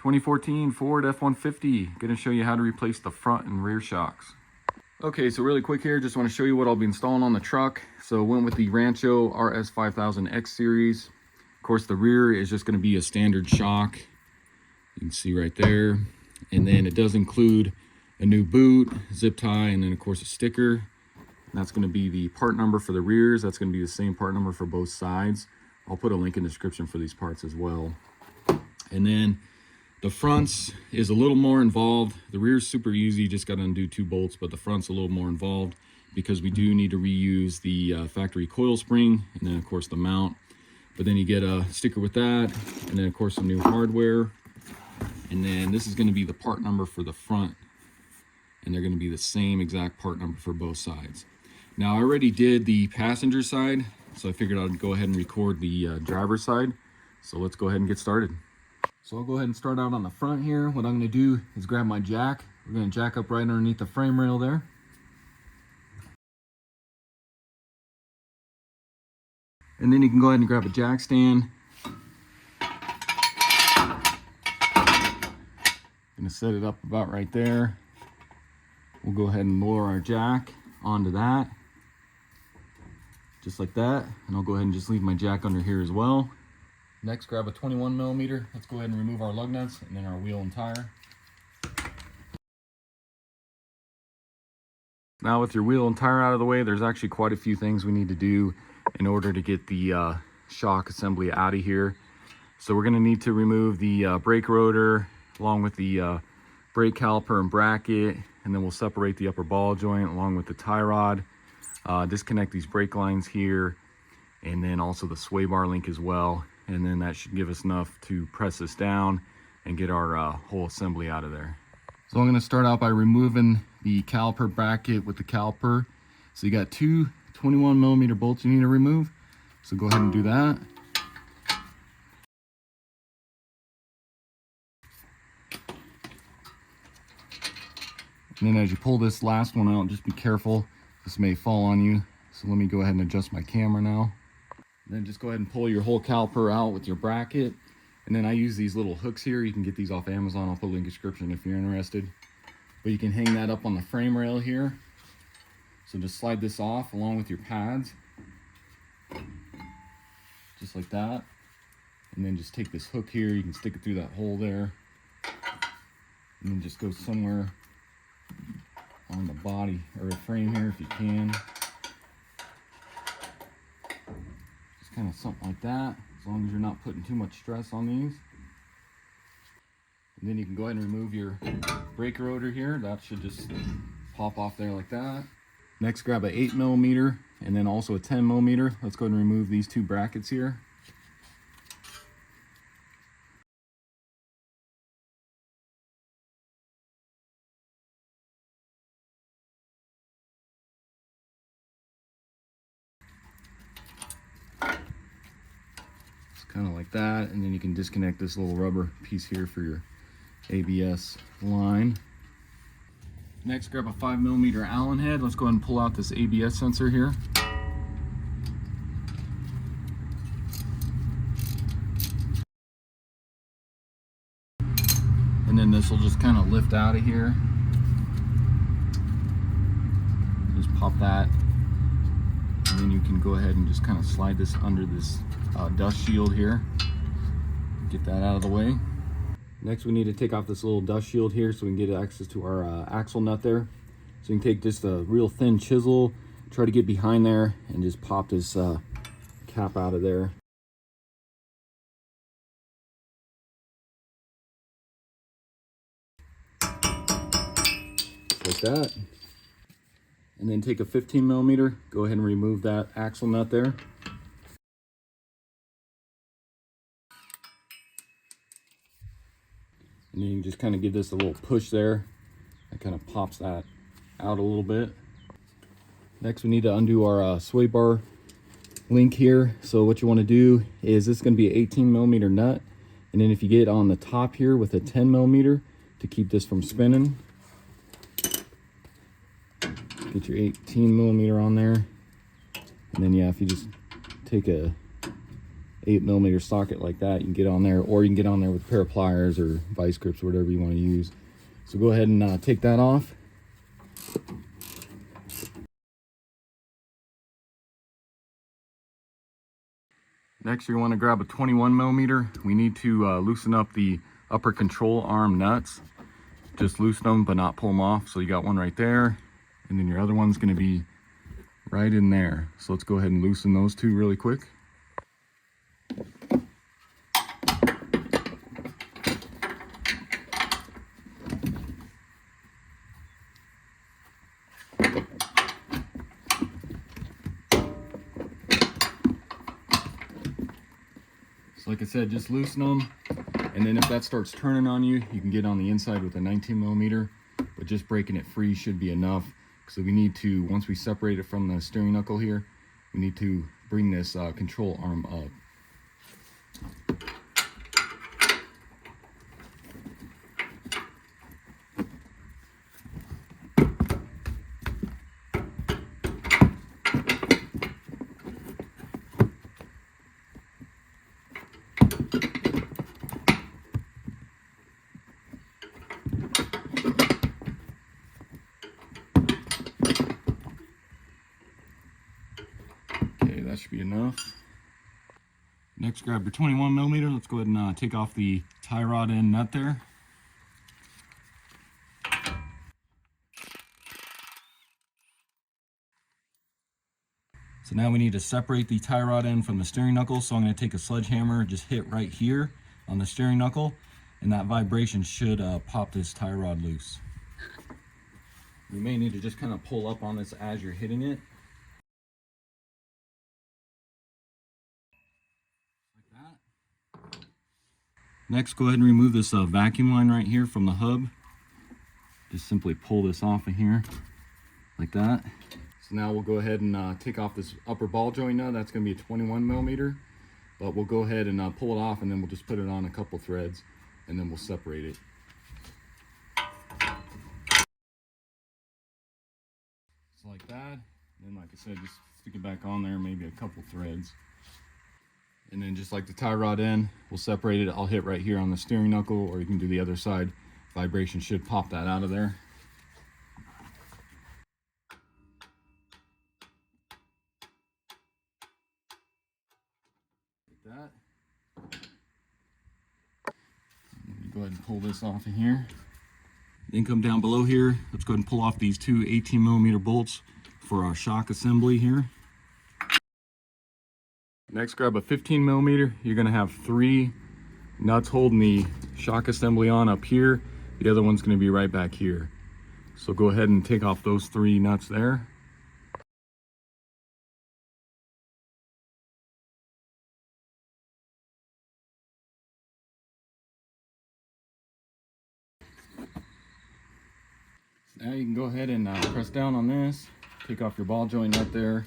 2014 Ford F-150. Going to show you how to replace the front and rear shocks. Okay, so really quick here, just want to show you what I'll be installing on the truck. So went with the Rancho RS 5000X series. Of course, the rear is just going to be a standard shock. You can see right there. And then it does include a new boot, zip tie, and then of course a sticker. And that's going to be the part number for the rears. That's going to be the same part number for both sides. I'll put a link in the description for these parts as well. And then the fronts is a little more involved. The rear is super easy, just got to undo 2 bolts, but the front's a little more involved because we do need to reuse the factory coil spring and then of course the mount. But then you get a sticker with that, and then of course some new hardware. And then this is going to be the part number for the front, and they're going to be the same exact part number for both sides. Now I already did the passenger side, so I figured I'd go ahead and record the driver's side. So let's go ahead and get started. So I'll go ahead and start out on the front here. What I'm going to do is grab my jack. We're going to jack up right underneath the frame rail there. And then you can go ahead and grab a jack stand. Going to set it up about right there. We'll go ahead and lower our jack onto that. Just like that. And I'll go ahead and just leave my jack under here as well. Next, grab a 21mm. Let's go ahead and remove our lug nuts and then our wheel and tire. Now with your wheel and tire out of the way, there's actually quite a few things we need to do in order to get the shock assembly out of here. So we're going to need to remove the brake rotor along with the brake caliper and bracket, and then we'll separate the upper ball joint along with the tie rod, disconnect these brake lines here, and then also the sway bar link as well. And then that should give us enough to press this down and get our whole assembly out of there. So I'm going to start out by removing the caliper bracket with the caliper. So you got 2 21mm bolts you need to remove. So go ahead and do that. And then as you pull this last one out, just be careful. This may fall on you. So let me go ahead and adjust my camera now. Then just go ahead and pull your whole caliper out with your bracket. And then I use these little hooks here. You can get these off Amazon. I'll put a link in the description if you're interested. But you can hang that up on the frame rail here. So just slide this off along with your pads. Just like that. And then just take this hook here. You can stick it through that hole there. And then just go somewhere on the body or the frame here if you can. Kind of something like that, as long as you're not putting too much stress on these. And then you can go ahead and remove your brake rotor here. That should just pop off there like that. Next, grab an 8mm and then also a 10mm. Let's go ahead and remove these 2 brackets here. Kind of like that, and then you can disconnect this little rubber piece here for your ABS line. Next, grab a 5mm Allen head. Let's go ahead and pull out this ABS sensor here. And then this will just kind of lift out of here. Just pop that, and then you can go ahead and just kind of slide this under this dust shield here. Get that out of the way. Next, we need to take off this little dust shield here so we can get access to our axle nut there. So you can take just a real thin chisel, try to get behind there, and just pop this cap out of there. Like that. And then take a 15mm, go ahead and remove that axle nut there. And then you can just kind of give this a little push there. That kind of pops that out a little bit. Next, we need to undo our sway bar link here. So what you want to do is, this is going to be an 18mm nut. And then if you get on the top here with a 10mm to keep this from spinning. Get your 18mm on there. And then yeah, if you just take a 8mm socket like that. You can get on there, or you can get on there with a pair of pliers or vice grips, whatever you want to use. So go ahead and take that off. Next, you want to grab a 21mm. We need to loosen up the upper control arm nuts. Just loosen them, but not pull them off. So you got one right there, and then your other one's going to be right in there. So let's go ahead and loosen those two really quick. So like I said, just loosen them, and then if that starts turning on you, you can get on the inside with a 19mm, but just breaking it free should be enough. So we need to, once we separate it from the steering knuckle here, we need to bring this control arm up. That should be enough. Next, grab your 21mm. Let's go ahead and take off the tie rod end nut there. So now we need to separate the tie rod end from the steering knuckle. So I'm going to take a sledgehammer, just hit right here on the steering knuckle, and that vibration should pop this tie rod loose. You may need to just kind of pull up on this as you're hitting it. Next, go ahead and remove this vacuum line right here from the hub. Just simply pull this off of here, like that. So now we'll go ahead and take off this upper ball joint nut. That's going to be a 21mm, but we'll go ahead and pull it off, and then we'll just put it on a couple threads, and then we'll separate it. So like that, and then like I said, just stick it back on there, maybe a couple threads. And then just like the tie rod end, we'll separate it. I'll hit right here on the steering knuckle, or you can do the other side. Vibration should pop that out of there. Like that. Go ahead and pull this off of here. Then come down below here. Let's go ahead and pull off these two 18mm bolts for our shock assembly here. Next, grab a 15mm. You're going to have 3 nuts holding the shock assembly on up here. The other one's going to be right back here. So go ahead and take off those 3 nuts there. Now you can go ahead and press down on this. Take off your ball joint nut there.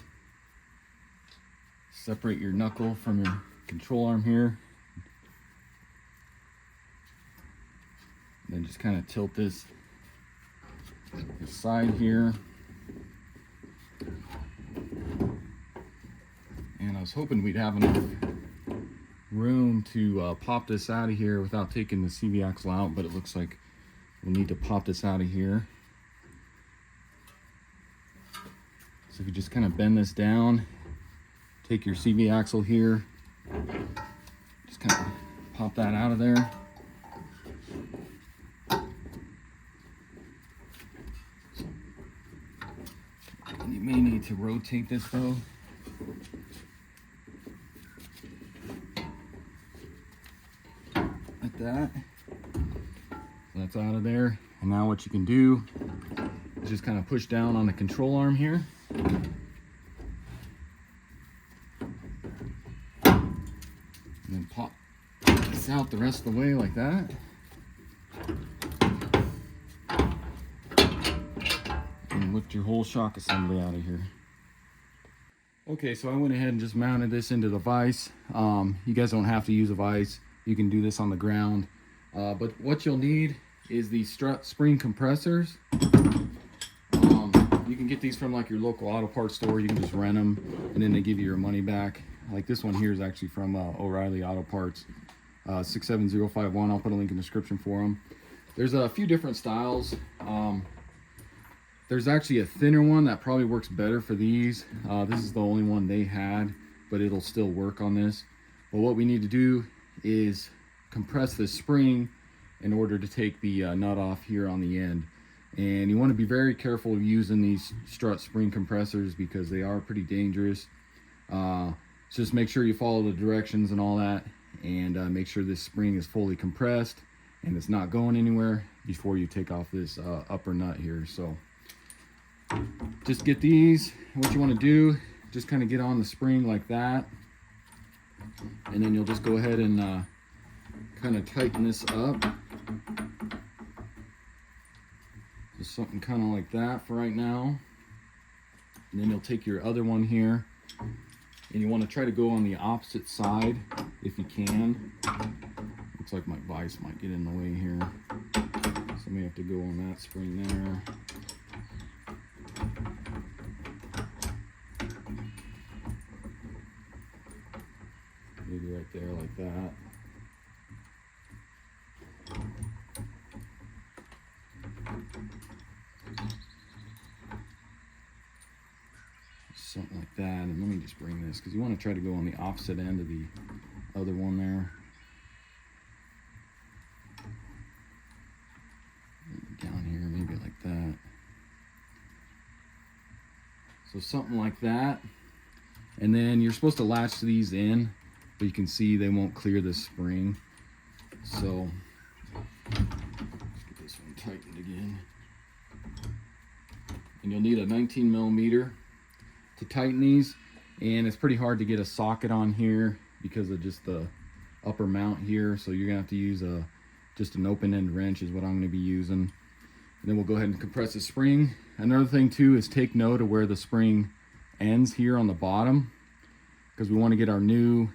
Separate your knuckle from your control arm here. Then just kind of tilt this side here. And I was hoping we'd have enough room to pop this out of here without taking the CV axle out, but it looks like we'll need to pop this out of here. So if you just kind of bend this down, take your CV axle here, just kind of pop that out of there. And you may need to rotate this though. Like that. So that's out of there. And now what you can do is just kind of push down on the control arm here. And then pop this out the rest of the way like that. And lift your whole shock assembly out of here. Okay, so I went ahead and just mounted this into the vise. You guys don't have to use a vise. You can do this on the ground. But what you'll need is these strut spring compressors. You can get these from like your local auto parts store. You can just rent them and then they give you your money back. Like this one here is actually from O'Reilly Auto Parts, 67051. I'll put a link in the description for them. There's a few different styles. There's actually a thinner one that probably works better for these. This is the only one they had, but it'll still work on this. But what we need to do is compress this spring in order to take the nut off here on the end. And you want to be very careful of using these strut spring compressors because they are pretty dangerous. Just make sure you follow the directions and all that, and make sure this spring is fully compressed and it's not going anywhere before you take off this upper nut here. So just get these. What you want to do, just kind of get on the spring like that, and then you'll just go ahead and kind of tighten this up. Just something kind of like that for right now. And then you'll take your other one here, and you want to try to go on the opposite side if you can. Looks like my vise might get in the way here, so I may have to go on that spring there. Maybe right there like that. Something like that. And let me just bring this, because you want to try to go on the opposite end of the other one there. Down here, maybe like that. So something like that. And then you're supposed to latch these in, but you can see they won't clear the spring. So let's get this one tightened again. And you'll need a 19 millimeter to tighten these, and it's pretty hard to get a socket on here because of just the upper mount here. So you're gonna have to use just an open end wrench is what I'm gonna be using. And then we'll go ahead and compress the spring. Another thing too is take note of where the spring ends here on the bottom, because we want to get our new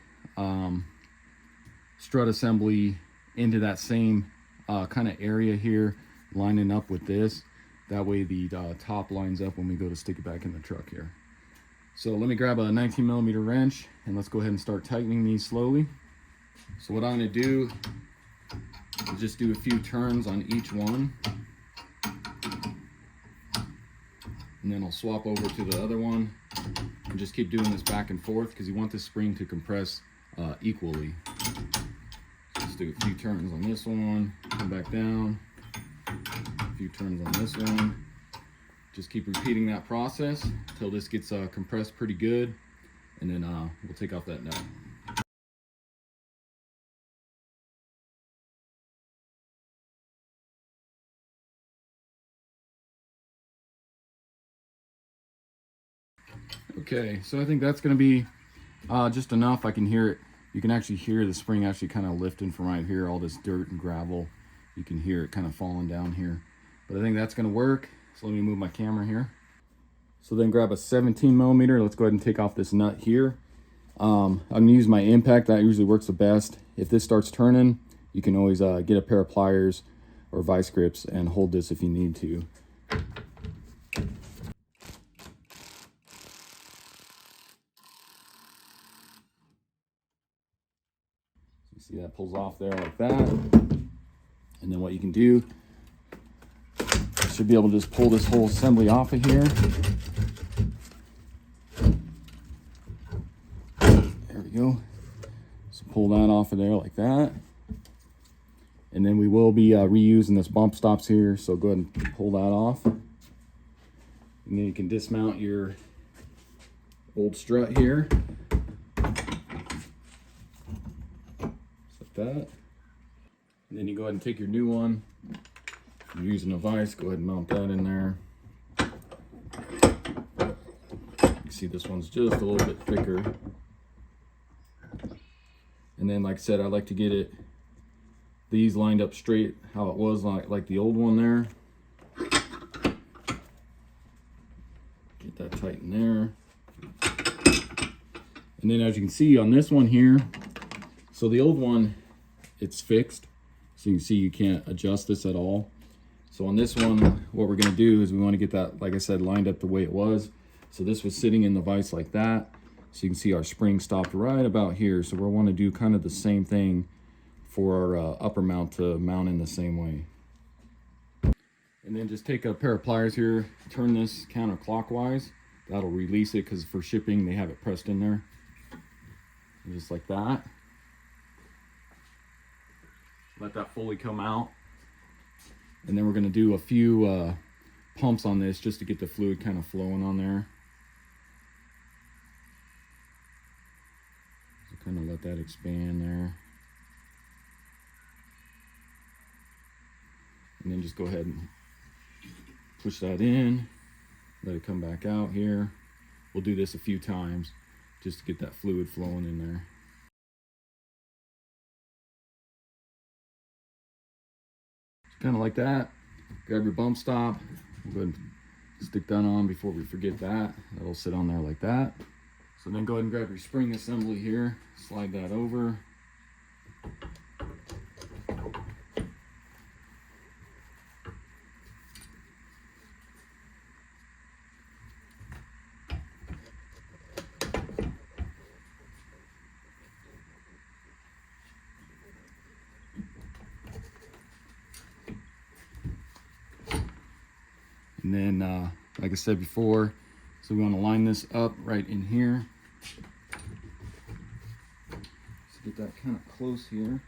strut assembly into that same kind of area here, lining up with this. That way the top lines up when we go to stick it back in the truck here. So let me grab a 19 millimeter wrench and let's go ahead and start tightening these slowly. So what I'm going to do is just do a few turns on each one, and then I'll swap over to the other one and just keep doing this back and forth because you want the spring to compress equally. Let's do a few turns on this one, come back down, a few turns on this one. Just keep repeating that process until this gets compressed pretty good, and then we'll take off that nut. Okay, so I think that's going to be just enough. I can hear it. You can actually hear the spring actually kind of lifting from right here, all this dirt and gravel. You can hear it kind of falling down here. But I think that's going to work. So let me move my camera here. So then grab a 17 millimeter. Let's go ahead and take off this nut here. I'm going to use my impact. That usually works the best. If this starts turning, you can always get a pair of pliers or vice grips and hold this if you need to. See, that pulls off there like that. And then what you can do, you should be able to just pull this whole assembly off of here. There we go. So pull that off of there like that. And then we will be reusing this bump stops here, so go ahead and pull that off. And then you can dismount your old strut here. That, and then you go ahead and take your new one. If you're using a vise, go ahead and mount that in there. You see this one's just a little bit thicker. And then, like I said, I like to get these lined up straight how it was like the old one there. Get that tight in there. And then as you can see on this one here, so the old one, it's fixed, so you can see you can't adjust this at all. So on this one, what we're going to do is we want to get that, like I said, lined up the way it was. So this was sitting in the vise like that. So you can see our spring stopped right about here. So we'll want to do kind of the same thing for our upper mount to mount in the same way. And then just take a pair of pliers here, turn this counterclockwise. That'll release it because for shipping they have it pressed in there. And just like that. Let that fully come out. And then we're going to do a few pumps on this just to get the fluid kind of flowing on there. So kind of let that expand there. And then just go ahead and push that in, let it come back out here. We'll do this a few times just to get that fluid flowing in there. Kind of like that. Grab your bump stop. We'll go ahead and stick that on before we forget that. That'll sit on there like that. So then go ahead and grab your spring assembly here. Slide that over. And then, like I said before, so we want to line this up right in here. So get that kind of close here.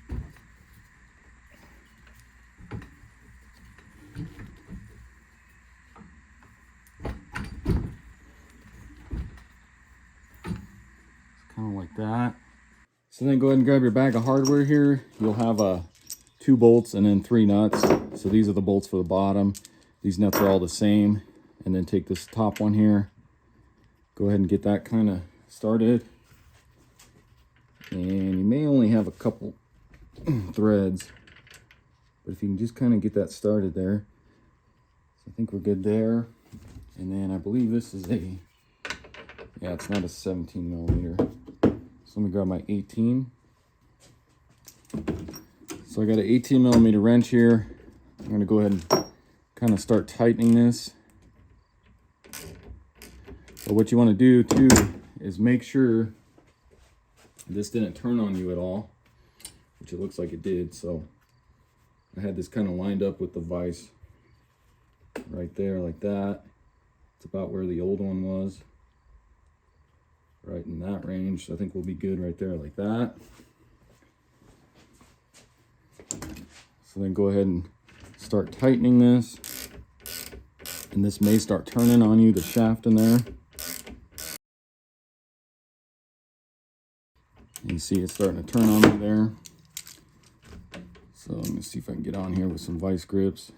It's kind of like that. So then go ahead and grab your bag of hardware here. You'll have 2 bolts and then 3 nuts. So these are the bolts for the bottom. These nuts are all the same. And then take this top one here. Go ahead and get that kind of started. And you may only have a couple threads. But if you can just kind of get that started there. So I think we're good there. And then I believe this is yeah, it's not a 17 millimeter. So let me grab my 18. So I got an 18 millimeter wrench here. I'm going to go ahead and kind of start tightening this. But what you want to do too is make sure this didn't turn on you at all, which it looks like it did. So I had this kind of lined up with the vise right there like that. It's about where the old one was, right in that range. So I think we'll be good right there like that. So then go ahead and start tightening this, and this may start turning on you, the shaft in there. You see it's starting to turn on me there. So let me see if I can get on here with some vice grips,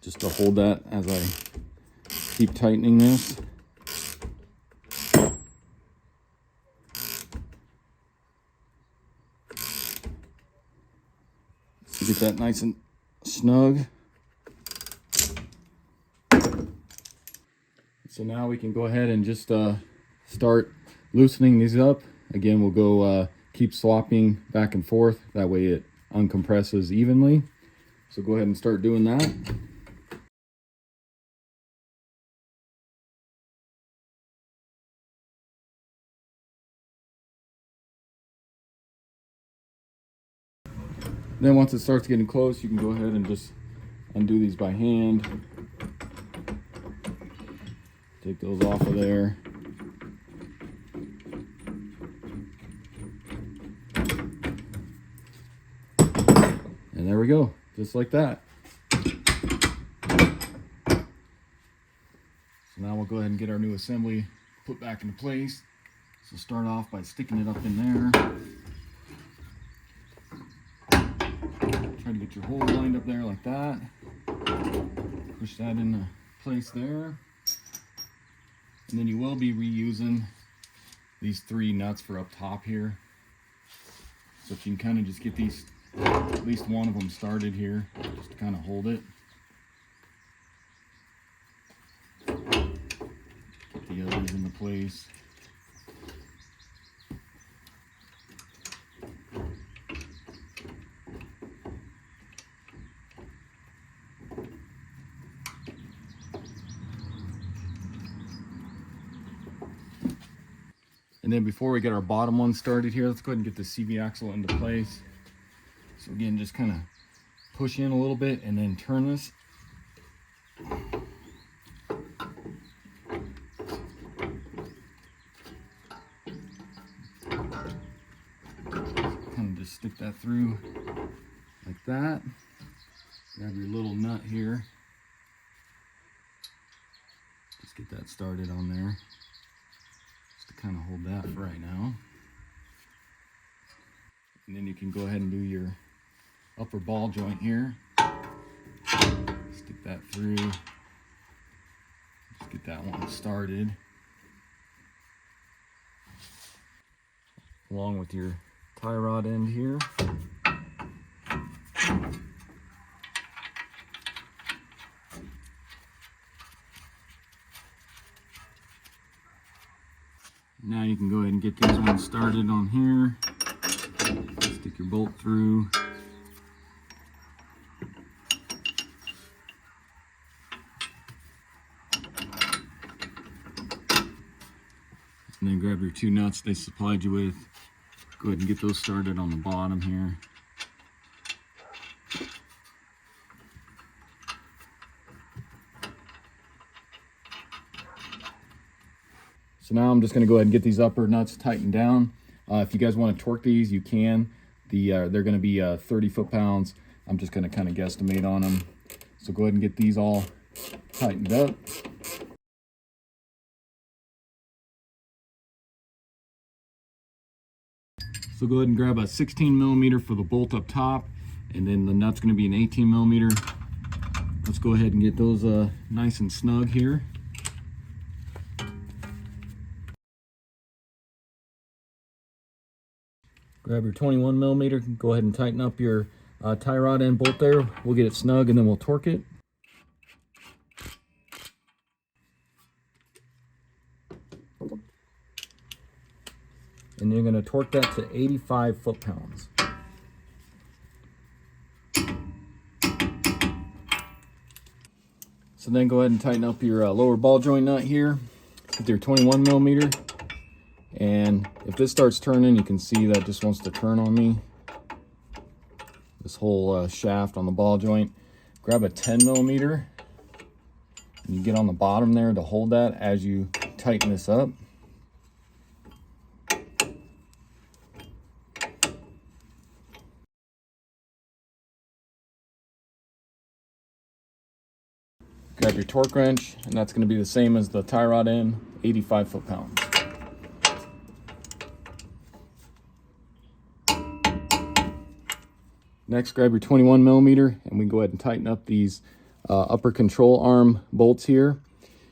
just to hold that as I keep tightening this. Get that nice and snug. So now we can go ahead and just start loosening these up. Again, we'll go keep swapping back and forth. That way it uncompresses evenly. So go ahead and start doing that. Then once it starts getting close, you can go ahead and just undo these by hand. Take those off of there. And there we go, just like that. So now we'll go ahead and get our new assembly put back into place. So start off by sticking it up in there. Try to get your hole lined up there like that. Push that into place there. And then you will be reusing these 3 nuts for up top here. So if you can kind of just get these, at least one of them started here, just to kind of hold it. Get the others into place. And then before we get our bottom one started here, let's go ahead and get the CV axle into place. So again, just kind of push in a little bit and then turn this. Kind of just stick that through like that. Grab your little nut here. Just get that started on there. Just to kind of hold that for right now. And then you can go ahead and do your upper ball joint here. Stick that through. Just get that one started. Along with your tie rod end here. Now you can go ahead and get these ones started on here. Stick your bolt through. And then grab your two nuts they supplied you with. Go ahead and get those started on the bottom here. So now I'm just going to go ahead and get these upper nuts tightened down. If you guys want to torque these, you can. They're going to be 30 foot-pounds. I'm just going to kind of guesstimate on them. So go ahead and get these all tightened up. So go ahead and grab a 16 millimeter for the bolt up top, and then the nut's going to be an 18 millimeter. Let's go ahead and get those nice and snug here. Grab your 21 millimeter, go ahead and tighten up your tie rod end bolt there. We'll get it snug and then we'll torque it. And you're going to torque that to 85 foot-pounds. So then go ahead and tighten up your lower ball joint nut here with your 21 millimeter. And if this starts turning, you can see that just wants to turn on me. This whole shaft on the ball joint. Grab a 10 millimeter. And you get on the bottom there to hold that as you tighten this up. Grab your torque wrench, and that's going to be the same as the tie rod end, 85 foot-pounds. Next, grab your 21 millimeter, and we can go ahead and tighten up these upper control arm bolts here.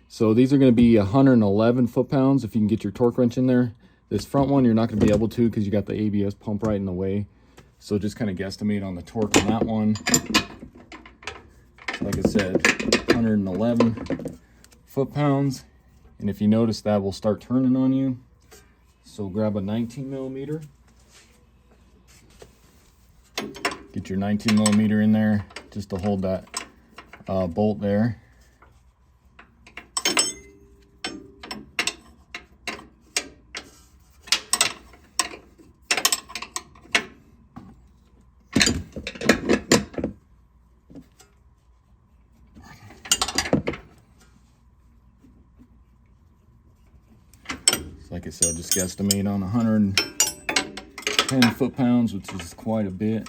So these are going to be 111 foot-pounds if you can get your torque wrench in there. This front one, you're not going to be able to because you got the ABS pump right in the way. So just kind of guesstimate on the torque on that one. Like I said, 111 foot-pounds. And if you notice, that will start turning on you. So grab a 19 millimeter. Get your 19 millimeter in there just to hold that bolt there. Like I said, just guesstimate on 110 foot-pounds, which is quite a bit.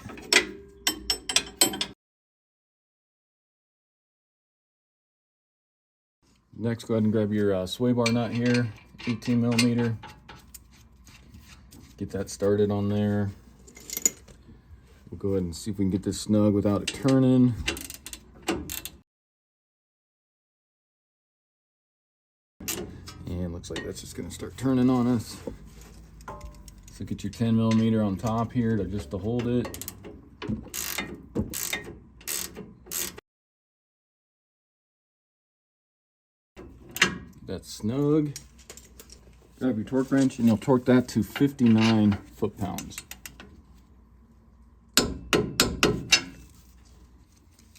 Next, go ahead and grab your sway bar nut here, 18 millimeter. Get that started on there. We'll go ahead and see if we can get this snug without it turning. And looks like that's just going to start turning on us. So get your 10 millimeter on top here to hold it. That's snug. Grab your torque wrench and you'll torque that to 59 foot-pounds.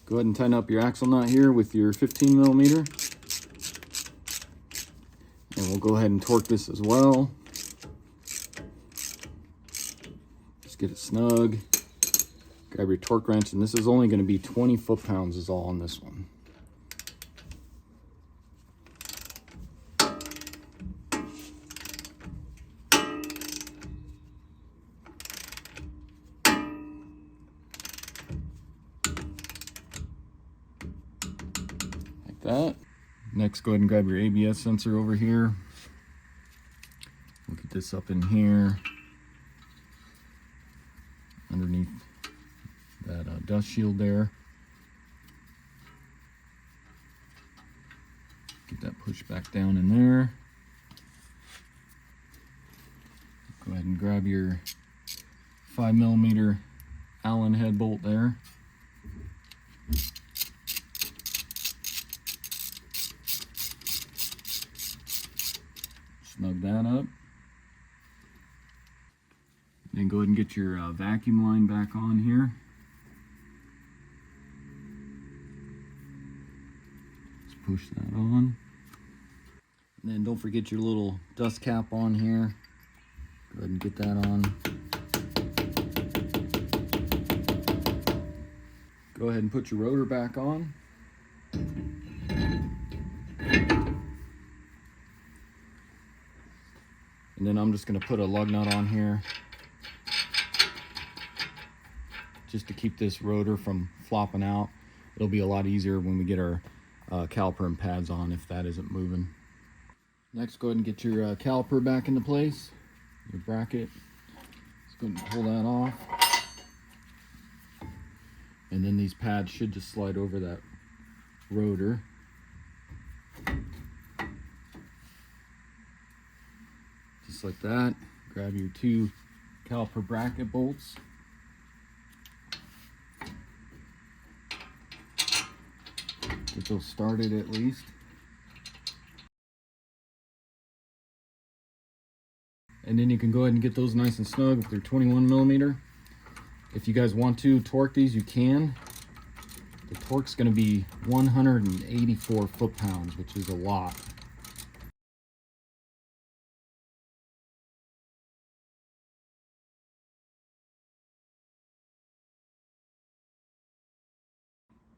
Go ahead and tighten up your axle nut here with your 15 millimeter. And we'll go ahead and torque this as well. Just get it snug. Grab your torque wrench, and this is only going to be 20 foot-pounds is all on this one. Like that. Next, go ahead and grab your ABS sensor over here. We'll get this up in here, underneath that dust shield there. Get that pushed back down in there. Go ahead and grab your 5mm Allen head bolt there. Snug that up. Then go ahead and get your vacuum line back on here. Just push that on. And then don't forget your little dust cap on here. Go ahead and get that on. Go ahead and put your rotor back on. And then I'm just going to put a lug nut on here just to keep this rotor from flopping out. It'll be a lot easier when we get our caliper and pads on if that isn't moving. Next, go ahead and get your caliper back into place, your bracket. Just go ahead and pull that off. And then these pads should just slide over that rotor. Just like that. Grab your 2 caliper bracket bolts. Get those started at least. And then you can go ahead and get those nice and snug with their 21mm. If you guys want to torque these, you can. The torque's going to be 184 foot-pounds, which is a lot.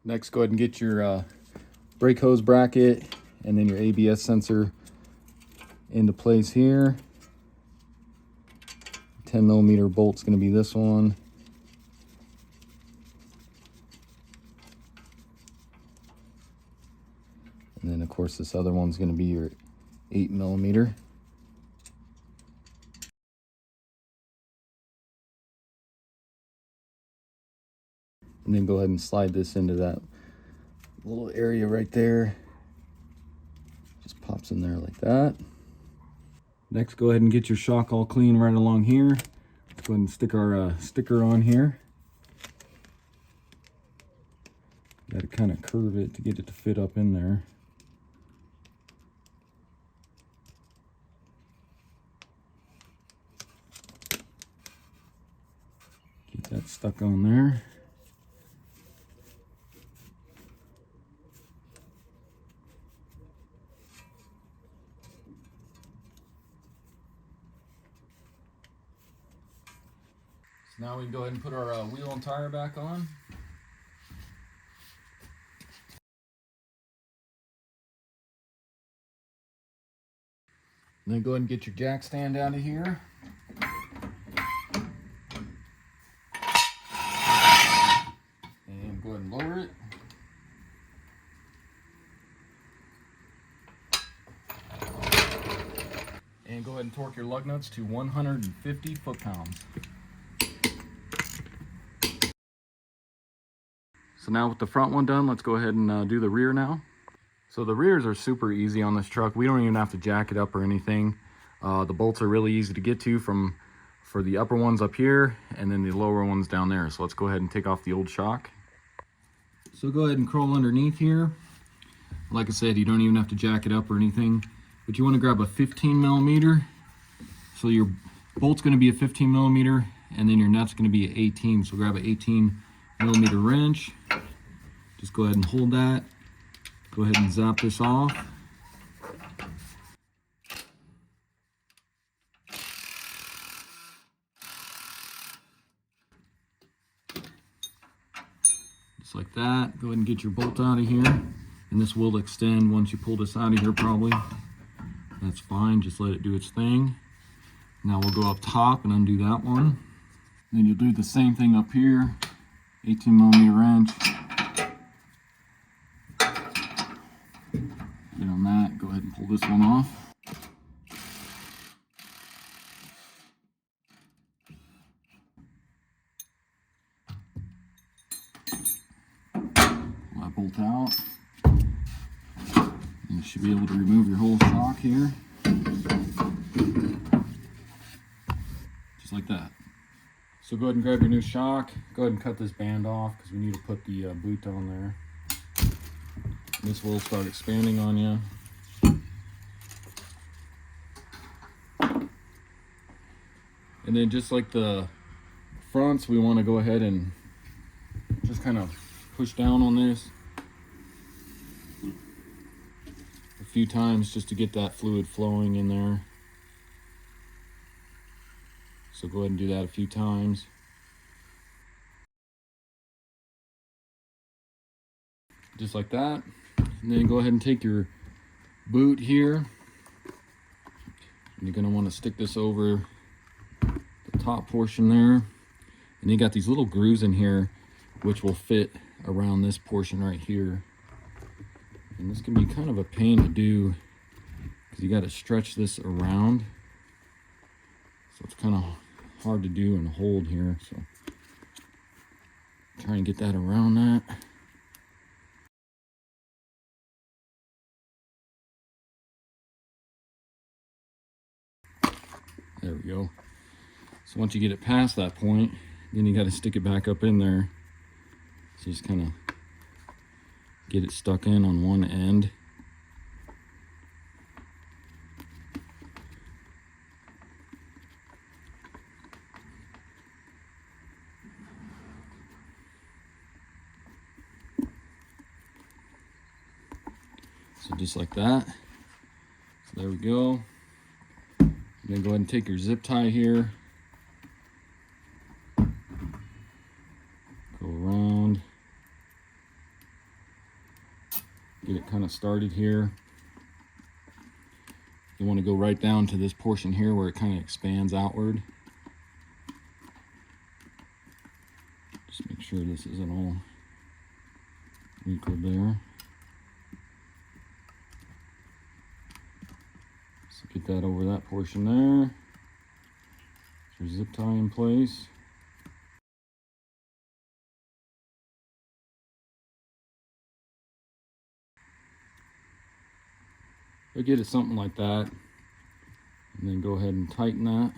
Next, go ahead and get your brake hose bracket and then your ABS sensor into place here. 10mm bolt's going to be this one. And then of course this other one's going to be your 8mm. And then go ahead and slide this into that little area right there. Just pops in there like that. Next, go ahead and get your shock all clean right along here. Let's go ahead and stick our sticker on here. Got to kind of curve it to get it to fit up in there. Get that stuck on there. Now we can go ahead and put our wheel and tire back on. And then go ahead and get your jack stand out of here. And go ahead and lower it. And go ahead and torque your lug nuts to 150 foot-pounds. So now with the front one done, let's go ahead and do the rear now. So the rears are super easy on this truck. We don't even have to jack it up or anything. The bolts are really easy to get to for the upper ones up here and then the lower ones down there. So let's go ahead and take off the old shock. So go ahead and crawl underneath here. Like I said, you don't even have to jack it up or anything, but you want to grab a 15mm. So your bolt's going to be a 15mm and then your nut's going to be an 18. So grab an 18mm wrench. Just go ahead and hold that. Go ahead and zap this off. Just like that. Go ahead and get your bolt out of here. And this will extend once you pull this out of here probably. That's fine, just let it do its thing. Now we'll go up top and undo that one. Then you'll do the same thing up here. 18mm wrench. Get on that, go ahead and pull this one off. Pull that bolt out. And you should be able to remove your whole shock here. Just like that. So go ahead and grab your new shock. Go ahead and cut this band off because we need to put the boot on there. This will start expanding on you. And then just like the fronts, we want to go ahead and just kind of push down on this a few times just to get that fluid flowing in there. So go ahead and do that a few times. Just like that. And then go ahead and take your boot here. And you're going to want to stick this over the top portion there. And you got these little grooves in here which will fit around this portion right here. And this can be kind of a pain to do because you got to stretch this around. So it's kind of hard to do and hold here. So try and get that around that. There we go. So once you get it past that point, then you got to stick it back up in there. So just kind of get it stuck in on one end. So just like that. So there we go. And then go ahead and take your zip tie here. Go around. Get it kind of started here. You want to go right down to this portion here where it kind of expands outward. Just make sure this isn't all equal there. So get that over that portion there. Get your zip tie in place. But get it something like that. And then go ahead and tighten that.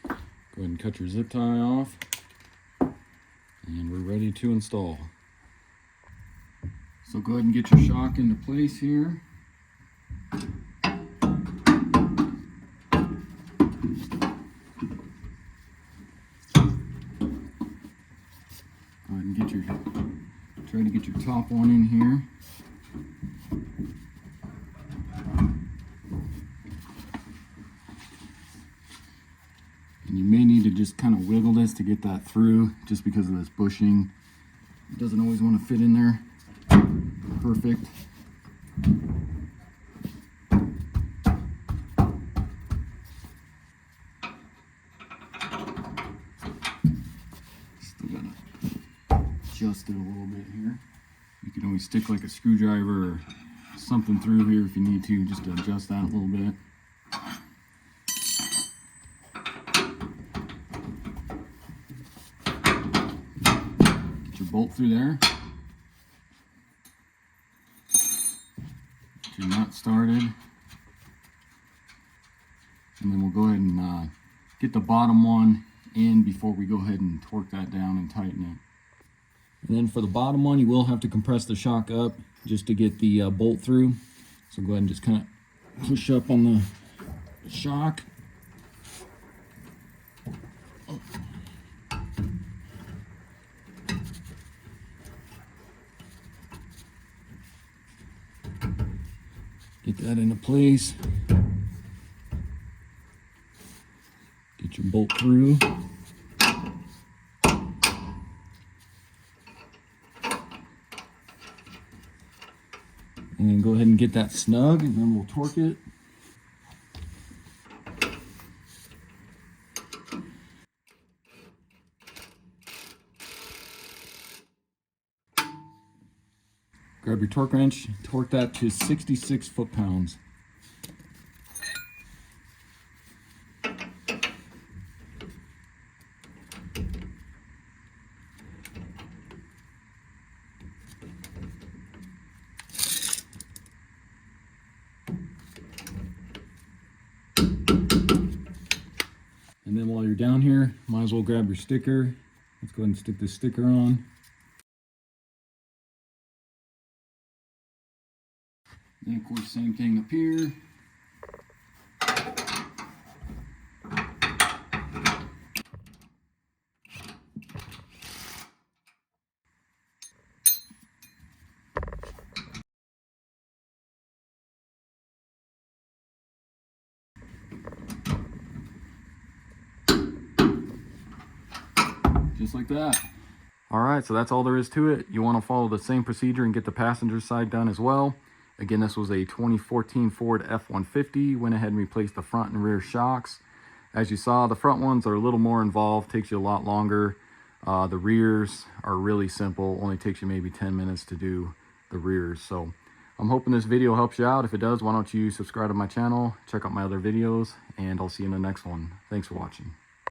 Go ahead and cut your zip tie off. And we're ready to install. So go ahead and get your shock into place here. Go ahead and try to get your top one in here. And you may need to just kind of wiggle this to get that through, just because of this bushing. It doesn't always want to fit in there perfect. Still gotta adjust it a little bit here. You can always stick like a screwdriver or something through here if you need to, just to adjust that a little bit. Bolt through there. Get your nut started. And then we'll go ahead and get the bottom one in before we go ahead and torque that down and tighten it. And then for the bottom one, you will have to compress the shock up just to get the bolt through. So go ahead and just kind of push up on the shock. Get that into place. Put your bolt through. And go ahead and get that snug, and then we'll torque it. Grab your torque wrench, torque that to 66 foot-pounds. And then while you're down here, might as well grab your sticker. Let's go ahead and stick this sticker on. And of course, same thing up here. Just like that. All right, so that's all there is to it. You want to follow the same procedure and get the passenger side done as well. Again, this was a 2014 Ford F-150. Went ahead and replaced the front and rear shocks. As you saw, the front ones are a little more involved, takes you a lot longer. The rears are really simple, only takes you maybe 10 minutes to do the rears. So I'm hoping this video helps you out. If it does, why don't you subscribe to my channel, check out my other videos, and I'll see you in the next one. Thanks for watching.